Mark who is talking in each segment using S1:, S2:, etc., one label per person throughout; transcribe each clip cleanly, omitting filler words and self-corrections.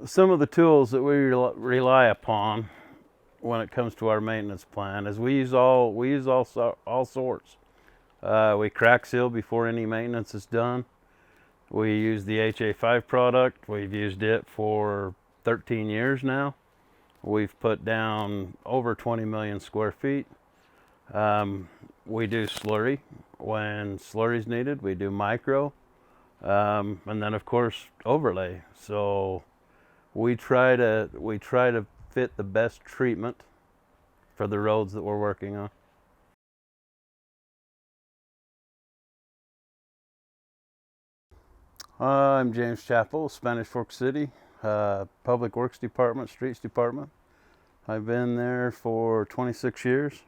S1: Some of the tools that we rely upon when it comes to our maintenance plan is we use all sorts. We crack seal before any maintenance is done. We use the HA5 product. We've used it for 13 years now. We've put down over 20 million square feet. We do slurry when slurry is needed. We do micro, and then of course overlay. So we try to fit the best treatment for the roads that we're working on. I'm James Chappel, Spanish Fork City, Public Works Department, Streets Department. I've been there for 26 years.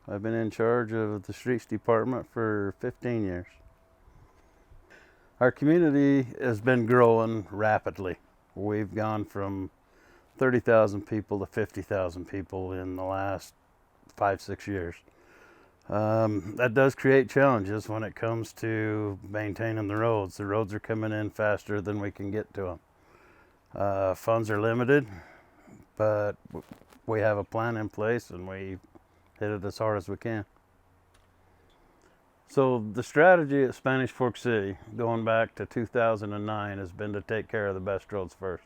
S1: I've been in charge of the Streets Department for 15 years. Our community has been growing rapidly. We've gone from 30,000 people to 50,000 people in the last 5-6 years. That does create challenges when it comes to maintaining the roads. The roads are coming in faster than we can get to them. Funds are limited, but we have a plan in place and we hit it as hard as we can. So the strategy at Spanish Fork City, going back to 2009, has been to take care of the best roads first.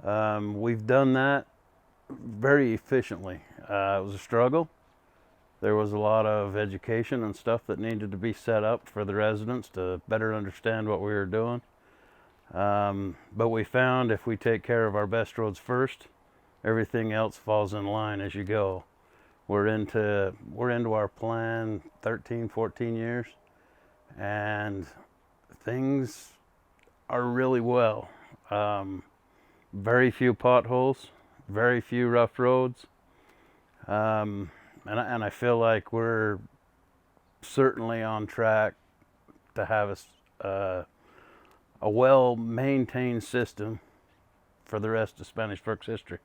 S1: We've done that very efficiently. It was a struggle. There was a lot of education and stuff that needed to be set up for the residents to better understand what we were doing. But we found if we take care of our best roads first, everything else falls in line as you go. We're into our plan 13, 14 years, and things are really well. Very few potholes, very few rough roads. And I feel like we're certainly on track to have a well-maintained system for the rest of Spanish Fork's history.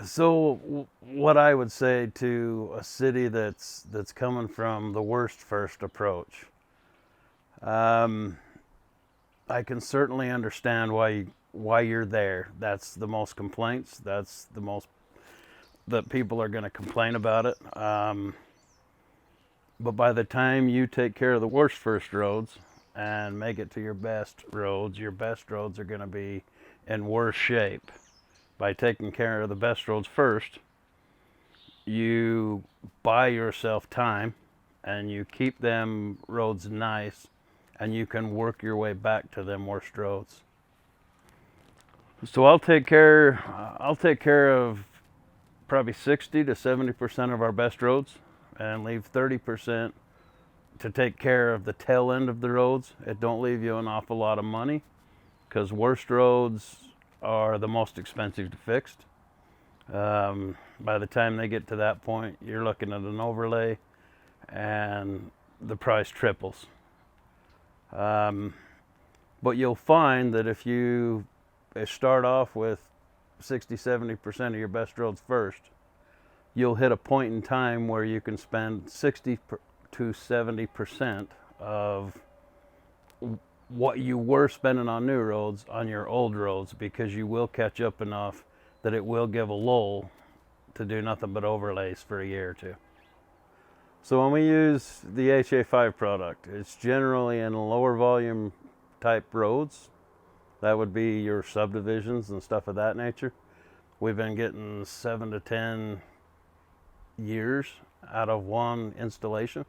S1: So what I would say to a city that's coming from the worst first approach, I can certainly understand why you're there. That's the most complaints. That's the most that people are going to complain about it. But by the time you take care of the worst first roads and make it to your best roads are going to be in worse shape. By taking care of the best roads first, you buy yourself time and you keep them roads nice, and you can work your way back to them worst roads. So I'll take care of probably 60 to 70% of our best roads and leave 30% to take care of the tail end of the roads. It don't leave you an awful lot of money because worst roads are the most expensive to fix. By the time they get to that point, you're looking at an overlay and the price triples. But you'll find that if you start off with 60-70% of your best roads first, you'll hit a point in time where you can spend 60 to 70% of what you were spending on new roads on your old roads, because you will catch up enough that it will give a lull to do nothing but overlays for a year or two. So when we use the HA5 product, it's generally in lower volume type roads. That would be your subdivisions and stuff of that nature. We've been getting 7 to 10 years out of one installation.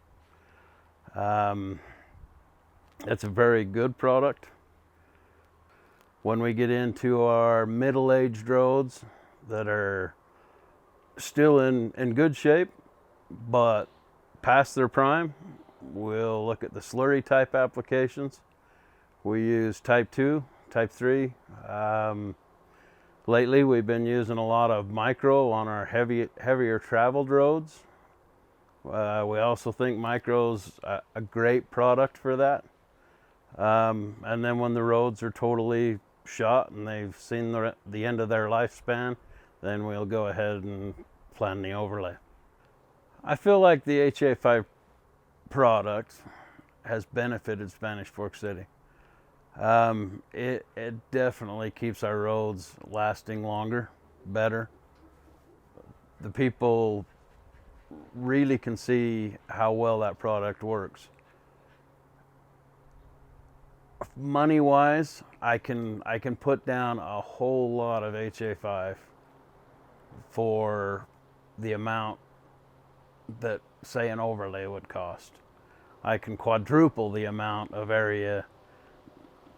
S1: It's a very good product. When we get into our middle-aged roads that are still in good shape, but past their prime, we'll look at the slurry type applications. We use type 2, type 3. Lately, we've been using a lot of micro on our heavier traveled roads. We also think micro's a great product for that. And then when the roads are totally shot and they've seen the end of their lifespan, then we'll go ahead and plan the overlay. I feel like the HA5 product has benefited Spanish Fork City. It definitely keeps our roads lasting longer, better. The people really can see how well that product works. Money wise, I can put down a whole lot of HA5 for the amount that, say, an overlay would cost. I can quadruple the amount of area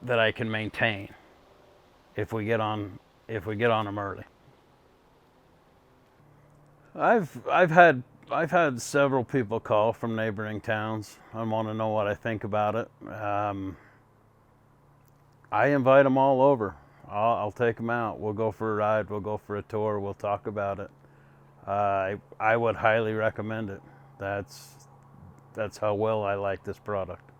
S1: that I can maintain if we get on them early. I've had several people call from neighboring towns and want to know what I think about it. I invite them all over. I'll take them out. We'll go for a ride. We'll go for a tour. We'll talk about it. I would highly recommend it. That's how well I like this product.